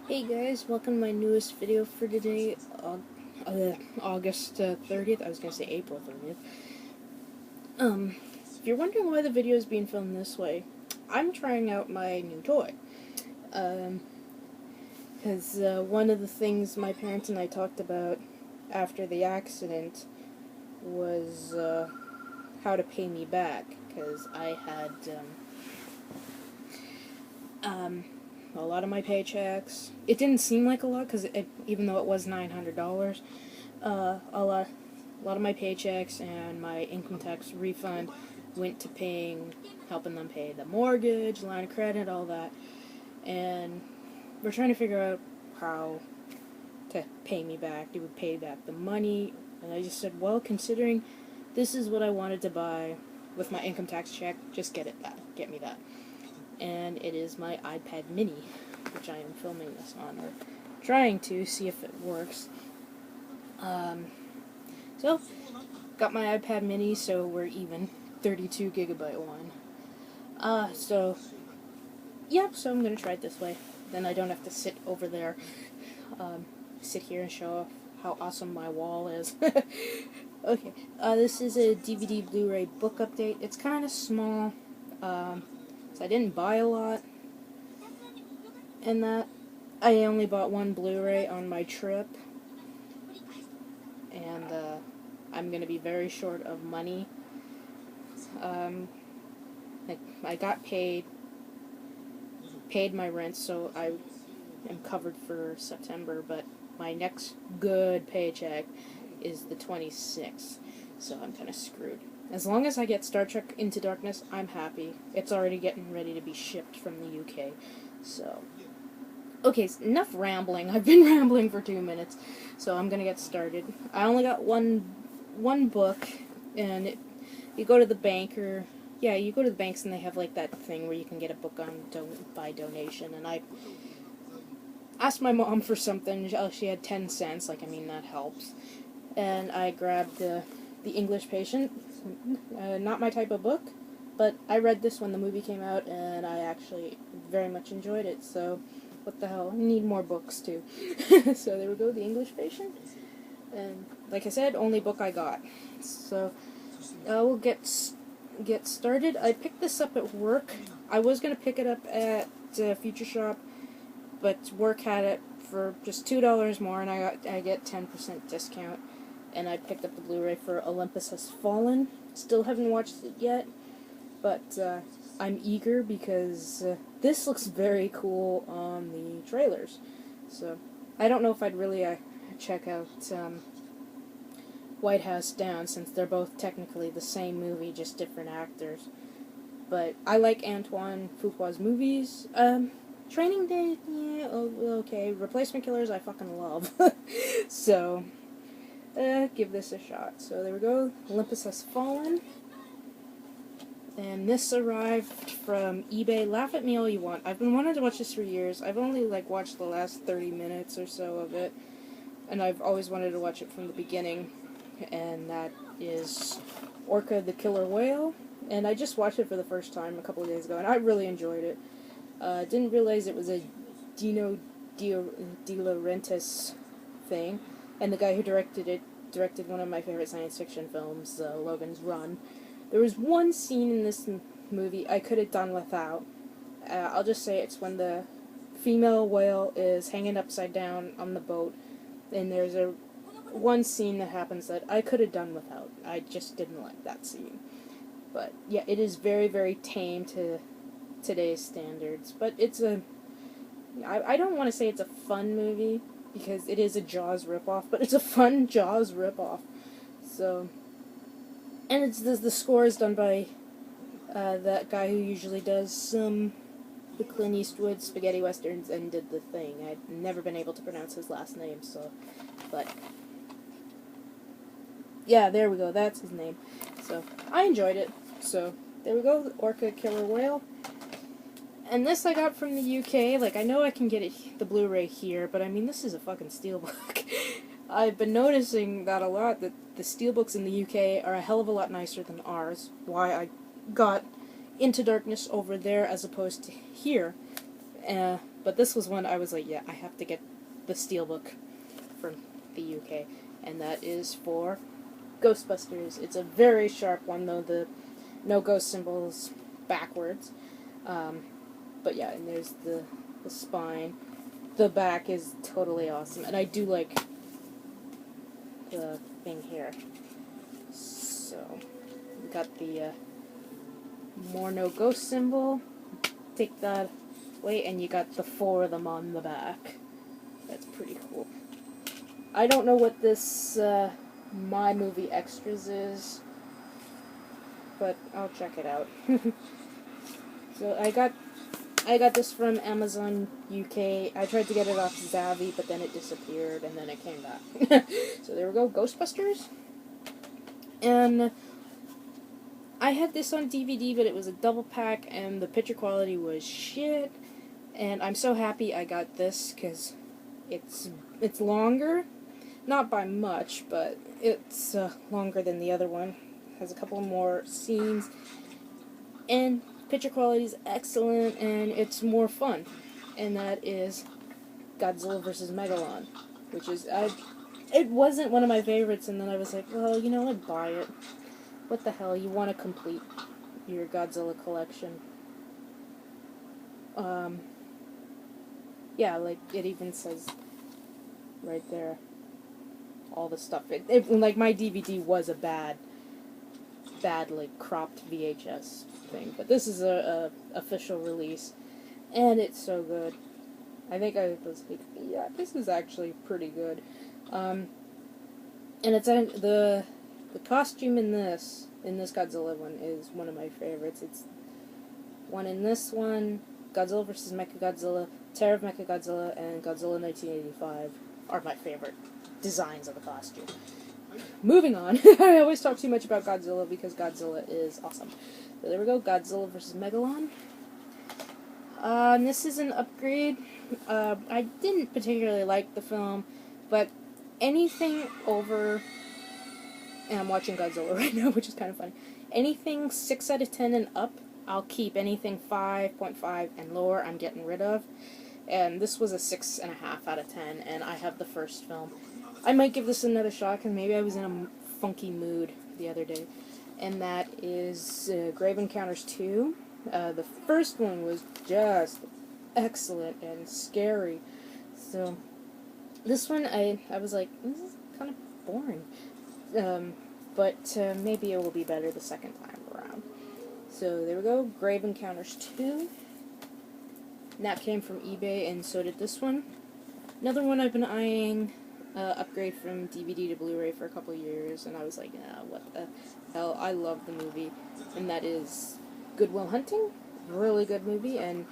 Hey guys, welcome to my newest video for today, August 30th. I was gonna say April 30th. If you're wondering why the video is being filmed this way, I'm trying out my new toy. Because one of the things my parents and I talked about after the accident was how to pay me back. Because I had a lot of my paychecks. It didn't seem like a lot because even though it was $900, a lot of my paychecks and my income tax refund went to helping them pay the mortgage, line of credit, all that. And we're trying to figure out how to pay me back. Do we pay back the money? And I just said, well, considering this is what I wanted to buy with my income tax check, just get me that. And it is my iPad mini, which I am filming this on, or trying to see if it works. So, got my iPad mini, so we're even, 32 gigabyte one. So I'm gonna try it this way. Then I don't have to sit over there, sit here and show off how awesome my wall is. Okay, this is a DVD Blu-ray book update. It's kind of small, so I didn't buy a lot. And that, I only bought one Blu-ray on my trip. And, I'm gonna be very short of money. I got paid my rent, so I am covered for September, but my next good paycheck is the 26th, so I'm kind of screwed. As long as I get Star Trek Into Darkness, I'm happy. It's already getting ready to be shipped from the UK, so... Okay, enough rambling. I've been rambling for 2 minutes, so I'm gonna get started. I only got one book, and you go to the banker. Yeah, you go to the banks and they have like that thing where you can get a book on by donation. And I asked my mom for something. She had 10 cents. Like, I mean, that helps. And I grabbed the English Patient. Not my type of book, but I read this when the movie came out, and I actually very much enjoyed it. So, what the hell? I need more books too. So there we go, the English Patient. And like I said, only book I got. So we'll get started. I picked this up at work. I was gonna pick it up at Future Shop, but work had it for just $2 more, and I get 10% discount. And I picked up the Blu-ray for Olympus Has Fallen. Still haven't watched it yet, but I'm eager because this looks very cool on the trailers. So I don't know if I'd really check out White House Down, since they're both technically the same movie, just different actors. But I like Antoine Fuqua's movies. Training Day, yeah, okay. Replacement Killers, I fucking love. So, give this a shot. So there we go. Olympus Has Fallen. And this arrived from eBay. Laugh at me all you want. I've been wanting to watch this for years. I've only watched the last 30 minutes or so of it, and I've always wanted to watch it from the beginning. And that is Orca the Killer Whale. And I just watched it for the first time a couple of days ago, and I really enjoyed it. Didn't realize it was a Dino De Laurentiis thing, and the guy who directed one of my favorite science fiction films, Logan's Run. There was one scene in this movie I could have done without. I'll just say it's when the female whale is hanging upside down on the boat, and there's one scene that happens that I could have done without. I just didn't like that scene. But yeah, it is very, very tame to today's standards. But it's I don't want to say it's a fun movie, because it is a Jaws ripoff, but it's a fun Jaws ripoff. So... And the score is done by that guy who usually does the Clint Eastwood spaghetti westerns and did The Thing. I've never been able to pronounce his last name, so... But... Yeah, there we go, that's his name. So, I enjoyed it. So, there we go, Orca Killer Whale. And this I got from the UK. I know I can get the Blu-ray here, but I mean, this is a fucking steelbook. I've been noticing that a lot, that the steelbooks in the UK are a hell of a lot nicer than ours. Why I got Into Darkness over there as opposed to here. But this was one I was like, yeah, I have to get the Steelbook from the UK, and that is for Ghostbusters. It's a very sharp one, though, the no ghost symbols backwards. But yeah, and there's the spine. The back is totally awesome, and I do like the thing here. So, we got the more no ghost symbol. Take that away, and you got the 4 of them on the back. That's pretty cool. I don't know what this My Movie Extras is, but I'll check it out. So I got this from Amazon UK. I tried to get it off Zavvi, but then it disappeared, and then it came back. So there we go, Ghostbusters. And I had this on DVD, but it was a double pack, and the picture quality was shit. And I'm so happy I got this, because it's longer. Not by much, but it's longer than the other one. Has a couple more scenes. And picture quality is excellent, and it's more fun. And that is Godzilla vs. Megalon, which is, it wasn't one of my favorites, and then I was like, well, you know, I'd buy it. What the hell, you want to complete your Godzilla collection. Yeah, like, it even says right there all the stuff. Like, my DVD was a bad, like, cropped VHS thing, but this is a official release, and it's so good. I think I was like, yeah, this is actually pretty good. And it's the costume in this Godzilla one is one of my favorites. It's one in this one, Godzilla vs. Mechagodzilla, Terror of Mechagodzilla, and Godzilla 1985 are my favorite designs of the costume. Moving on. I always talk too much about Godzilla because Godzilla is awesome. So there we go, Godzilla vs. Megalon. And this is an upgrade. I didn't particularly like the film, but anything over... And I'm watching Godzilla right now, which is kind of funny. Anything 6 out of 10 and up, I'll keep. Anything 5.5 and lower, I'm getting rid of. And this was a 6.5 out of 10, and I have the first film. I might give this another shot, because maybe I was in a funky mood the other day. And that is Grave Encounters 2. The first one was just excellent and scary. So, this one, I was like, this is kind of boring. But maybe it will be better the second time around. So there we go, Grave Encounters 2. And that came from eBay, and so did this one. Another one I've been eyeing, upgrade from DVD to Blu-ray for a couple of years, and I was like, what the hell, I love the movie. And that is Good Will Hunting. Really good movie, and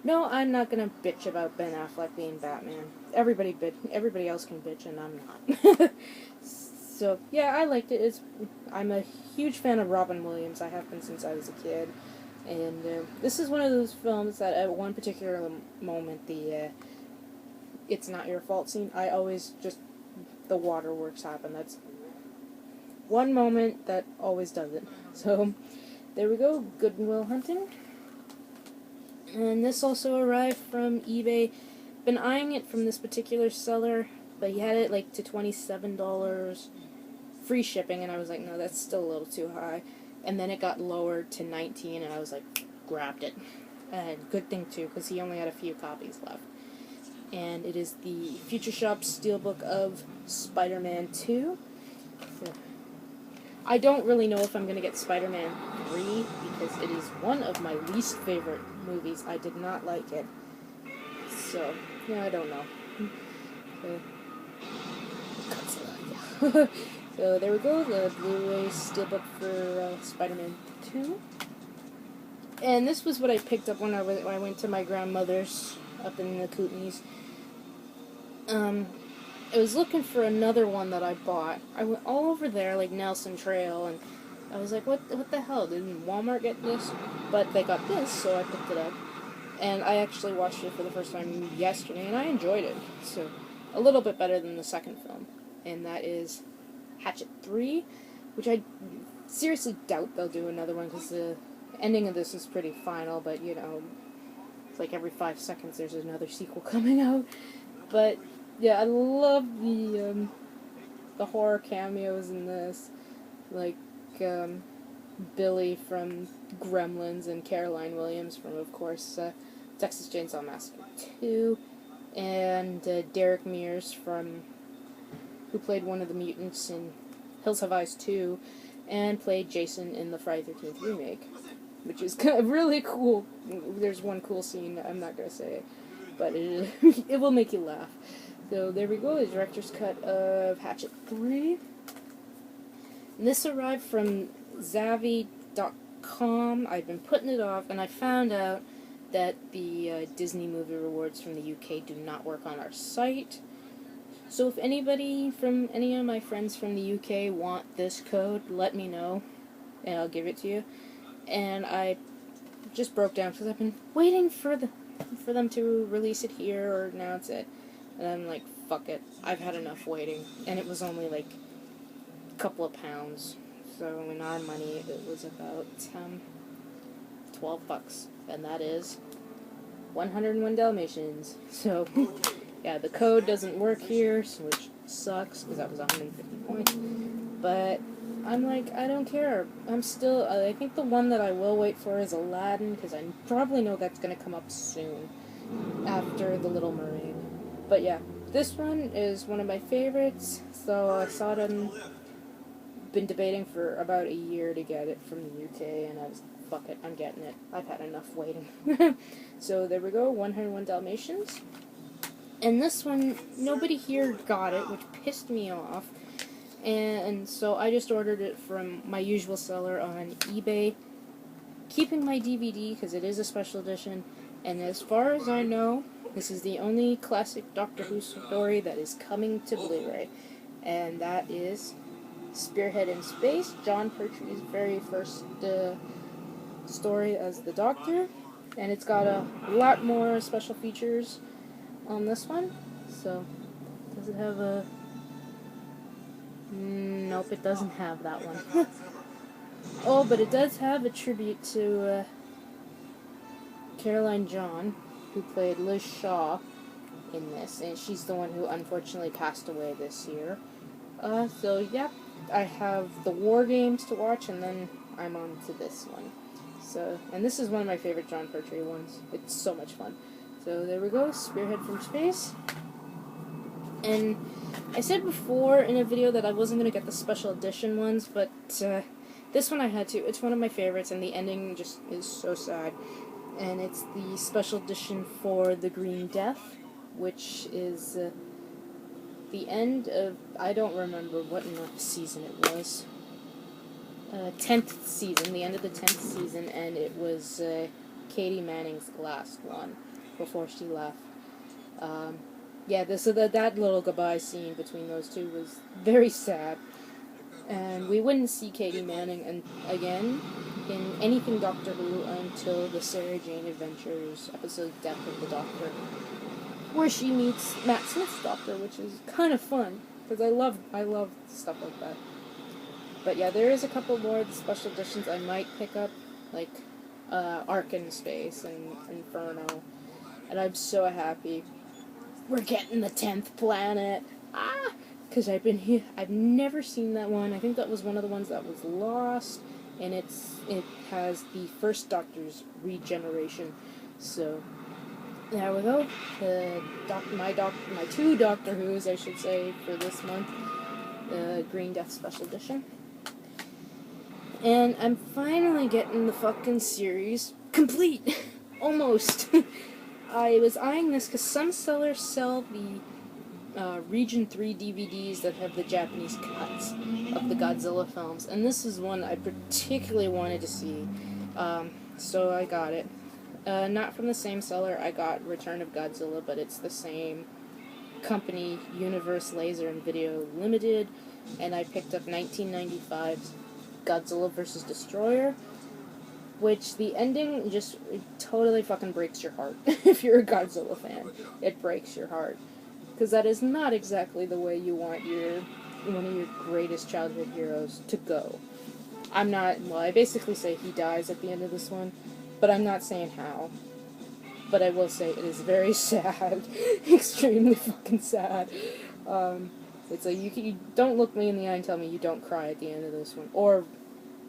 no, I'm not gonna bitch about Ben Affleck being Batman. Everybody else can bitch, and I'm not. So, yeah, I liked it. I'm a huge fan of Robin Williams. I have been since I was a kid. And this is one of those films that at one particular moment, the it's not your fault scene, I always just, the waterworks happen. That's one moment that always does it. So, there we go, Good Will Hunting. And this also arrived from eBay. Been eyeing it from this particular seller, but he had it like to $27, free shipping, and I was like, no, that's still a little too high. And then it got lowered to $19, and I was like, grabbed it. And good thing too, because he only had a few copies left. And it is the Future Shop Steelbook of Spider-Man 2. So, I don't really know if I'm going to get Spider-Man 3, because it is one of my least favorite movies. I did not like it. So, yeah, I don't know. So there we go, the Blu-ray Steelbook for Spider-Man 2. And this was what I picked up when I went to my grandmother's up in the Kootenays. I was looking for another one that I bought. I went all over there, like Nelson Trail, and I was like, what the hell? Didn't Walmart get this? But they got this, so I picked it up. And I actually watched it for the first time yesterday, and I enjoyed it. So, a little bit better than the second film. And that is Hatchet 3, which I seriously doubt they'll do another one, because the ending of this is pretty final, but, you know, It's like every 5 seconds there's another sequel coming out. But yeah, I love the horror cameos in this, like Billy from Gremlins and Caroline Williams from, of course, Texas Chainsaw Massacre 2, and Derek Mears who played one of the mutants in Hills Have Eyes 2, and played Jason in the Friday the 13th remake, which is kind of really cool. There's one cool scene, I'm not going to say it, but it will make you laugh. So there we go, the director's cut of Hatchet 3. And this arrived from Zavi.com. I've been putting it off, and I found out that the Disney Movie Rewards from the UK do not work on our site. So if anybody from any of my friends from the UK want this code, let me know, and I'll give it to you. And I just broke down because I've been waiting for them to release it here or announce it. And I'm like, fuck it. I've had enough waiting. And it was only like a couple of pounds. So in our money, it was about $12. And that is 101 Dalmatians. So, yeah, the code doesn't work here, which sucks, because that was 150 points. But I'm like, I don't care. I'm still, I think the one that I will wait for is Aladdin, because I probably know that's going to come up soon, after The Little Mermaid. But yeah, this one is one of my favorites, so I saw it on, been debating for about a year to get it from the UK, and I was like, fuck it, I'm getting it. I've had enough waiting. So there we go, 101 Dalmatians. And this one, nobody here got it, which pissed me off. And so I just ordered it from my usual seller on eBay, keeping my DVD because it is a special edition. And as far as I know, this is the only classic Doctor Who story that is coming to Blu-ray. And that is Spearhead in Space, John Pertwee's very first story as the Doctor. And it's got a lot more special features on this one. So, does it have a... Nope, it doesn't have that one. Oh, but it does have a tribute to Caroline John, who played Liz Shaw in this, and she's the one who unfortunately passed away this year. So yeah, I have the War Games to watch, and then I'm on to this one. So, and this is one of my favorite John Pertwee ones. It's so much fun. So there we go, Spearhead from Space. And I said before in a video that I wasn't going to get the special edition ones, but this one I had to. It's one of my favorites, and the ending just is so sad. And it's the special edition for The Green Death, which is the end of, I don't remember what season it was. 10th season, the end of the 10th season, and it was Katie Manning's last one before she left. Yeah, that little goodbye scene between those two was very sad. And we wouldn't see Katie Manning again in anything Doctor Who until the Sarah Jane Adventures episode Death of the Doctor, where she meets Matt Smith's Doctor, which is kind of fun, because I love stuff like that. But yeah, there is a couple more of the special editions I might pick up, like Ark in Space and Inferno, and I'm so happy. We're getting the 10th planet. Because I've never seen that one. I think that was one of the ones that was lost, and it has the first Doctor's regeneration. So there we go. My two Doctor Who's, I should say, for this month. The Green Death Special Edition. And I'm finally getting the fucking series complete. Almost. I was eyeing this because some sellers sell the Region 3 DVDs that have the Japanese cuts of the Godzilla films, and this is one I particularly wanted to see, so I got it. Not from the same seller. I got Return of Godzilla, but it's the same company, Universe Laser and Video Limited, and I picked up 1995's Godzilla vs. Destroyer, which the ending just totally fucking breaks your heart. If you're a Godzilla fan, it breaks your heart. Because that is not exactly the way you want one of your greatest childhood heroes to go. I basically say he dies at the end of this one, but I'm not saying how. but I will say it is very sad. Extremely fucking sad. It's like, you don't look me in the eye and tell me you don't cry at the end of this one. Or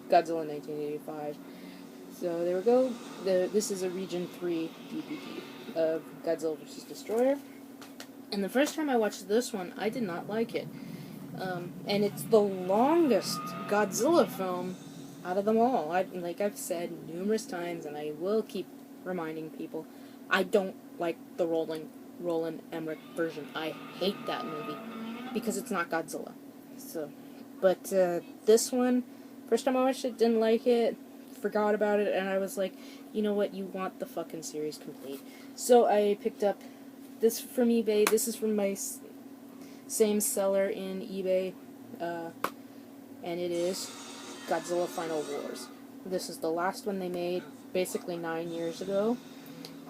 Godzilla 1985. So there we go. This is a Region 3 DVD of Godzilla vs. Destroyer. And the first time I watched this one, I did not like it. And it's the longest Godzilla film out of them all. Like I've said numerous times, and I will keep reminding people, I don't like the Roland Emmerich version. I hate that movie because it's not Godzilla. So, but this one, first time I watched it, didn't like it, forgot about it, and I was like, you know what, you want the fucking series complete. So I picked up this from eBay. This is from my same seller in eBay, and it is Godzilla Final Wars. This is the last one they made, basically 9 years ago.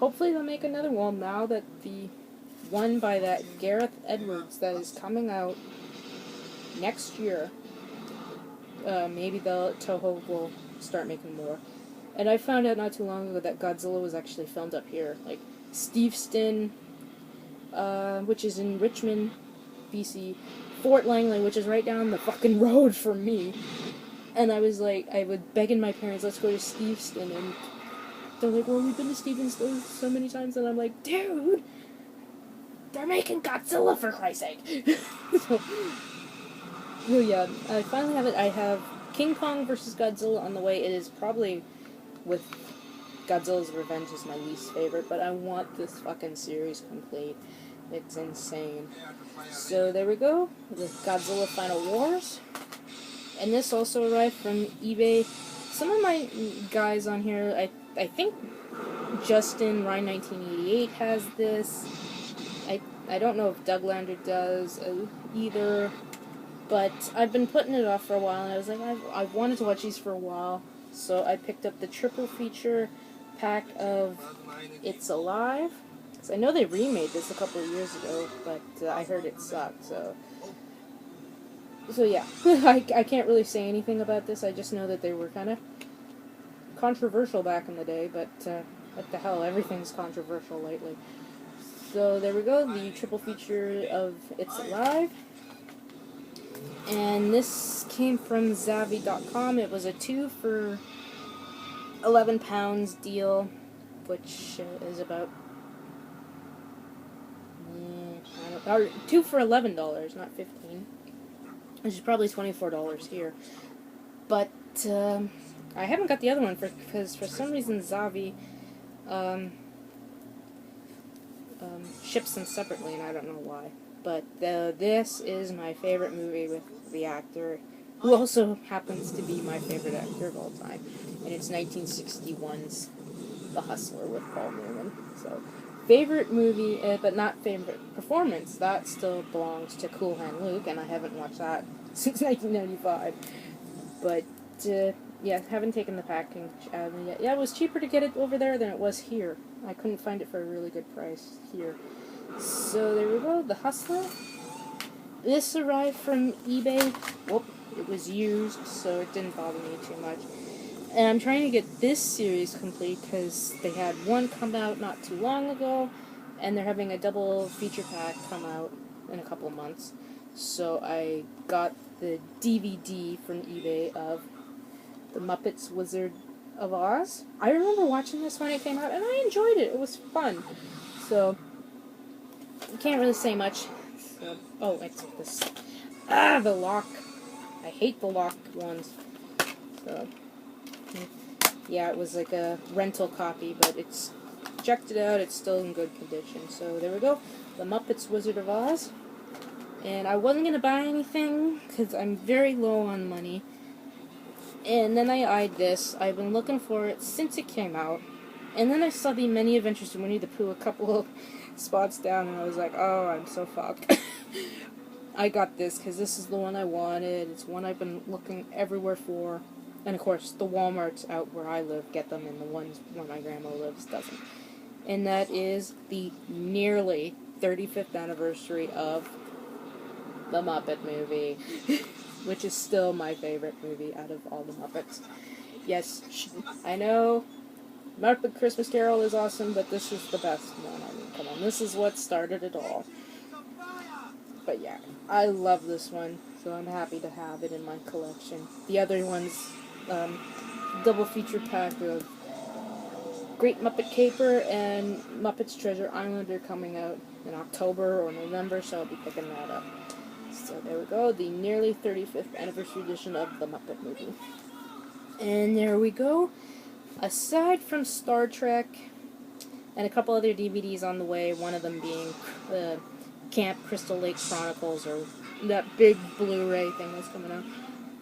Hopefully they'll make another one now that the one by that Gareth Edwards that is coming out next year. Maybe Toho will start making more. And I found out not too long ago that Godzilla was actually filmed up here. Like, Steveston, which is in Richmond, BC, Fort Langley, which is right down the fucking road from me. And I was like, I would begging my parents, let's go to Steveston, and they're like, well, we've been to Steveston so many times, and I'm like, dude, they're making Godzilla, for Christ's sake. So yeah, I finally have it. I have King Kong vs. Godzilla on the way. It is probably, with Godzilla's Revenge is my least favorite, but I want this fucking series complete. It's insane. So there we go, with Godzilla Final Wars. And this also arrived from eBay. Some of my guys on here, I think Justin Ryan 1988 has this. I don't know if Douglander does either. But I've been putting it off for a while, and I was like, I've wanted to watch these for a while. So I picked up the triple feature pack of It's Alive. So I know they remade this a couple of years ago, but I heard it sucked, so yeah. I can't really say anything about this. I just know that they were kind of controversial back in the day, but what the hell, everything's controversial lately. So there we go, the triple feature of It's Alive. And this came from Zavvi.com. It was a 2 for £11 deal, which is about 2 for $11, not $15, which is probably $24 here. But I haven't got the other one because for some reason Zavvi ships them separately, and I don't know why. But this is my favorite movie with the actor, who also happens to be my favorite actor of all time. And it's 1961's The Hustler with Paul Newman. So, favorite movie, but not favorite performance. That still belongs to Cool Hand Luke, and I haven't watched that since 1995. But, yeah, haven't taken the package out of it yet. Yeah, it was cheaper to get it over there than it was here. I couldn't find it for a really good price here. So there we go, The Hustler. This arrived from eBay. Whoop, it was used, so it didn't bother me too much. And I'm trying to get this series complete because they had one come out not too long ago, and they're having a double feature pack come out in a couple of months. So I got the DVD from eBay of The Muppets Wizard of Oz. I remember watching this when it came out, and I enjoyed it. It was fun. So I can't really say much. So, oh, it's this. The lock. I hate the locked ones. So, yeah, it was like a rental copy, but it's checked it out. It's still in good condition. So there we go. The Muppets Wizard of Oz. And I wasn't going to buy anything because I'm very low on money. And then I eyed this. I've been looking for it since it came out. And then I saw the Many Adventures of Winnie the Pooh a couple of spots down, and I was like, oh, I'm so fucked. I got this because this is the one I wanted. It's one I've been looking everywhere for. And of course, the Walmarts out where I live get them, and the ones where my grandma lives doesn't. And that is the nearly 35th anniversary of the Muppet movie, which is still my favorite movie out of all the Muppets. Yes, I know Muppet Christmas Carol is awesome, but this is the best one. I mean, come on, this is what started it all. But yeah, I love this one, so I'm happy to have it in my collection. The other one's double feature pack of Great Muppet Caper and Muppets Treasure Island are coming out in October or November, so I'll be picking that up. So there we go, the nearly 35th anniversary edition of the Muppet movie. And there we go. Aside from Star Trek and a couple other DVDs on the way, one of them being Camp Crystal Lake Chronicles, or that big Blu-ray thing that's coming out.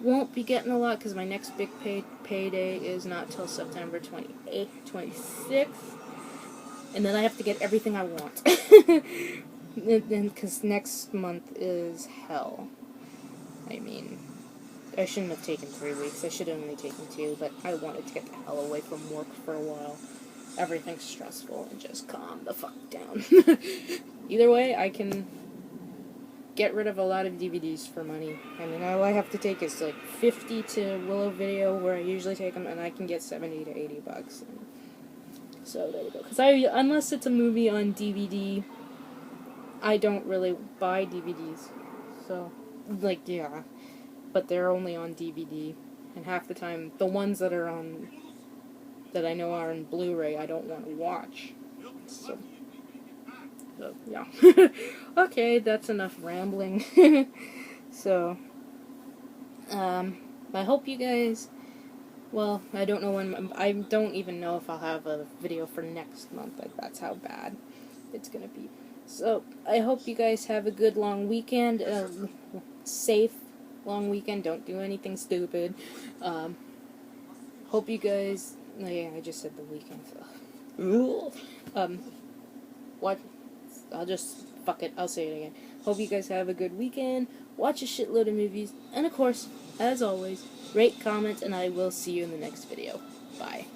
Won't be getting a lot because my next big payday is not till September 28th, 26th. And then I have to get everything I want. Because next month is hell. I mean, I shouldn't have taken 3 weeks. I should have only taken 2, but I wanted to get the hell away from work for a while. Everything's stressful, and just calm the fuck down. Either way, I can get rid of a lot of DVDs for money. I mean, all I have to take is like 50 to Willow Video, where I usually take them, and I can get 70 to 80 bucks. So there we go. Because unless it's a movie on DVD, I don't really buy DVDs. So, like, yeah. But they're only on DVD, and half the time, the ones that are on, that I know are on Blu-ray, I don't want to watch. So yeah. Okay, that's enough rambling. So, I hope you guys, well, I don't know when, I don't even know if I'll have a video for next month, like, that's how bad it's gonna be. So, I hope you guys have a good long weekend, safe long weekend, don't do anything stupid. Hope you guys, oh yeah, I just said the weekend, so. What? I'll just, fuck it, I'll say it again. Hope you guys have a good weekend, watch a shitload of movies, and of course, as always, rate, comment, and I will see you in the next video. Bye.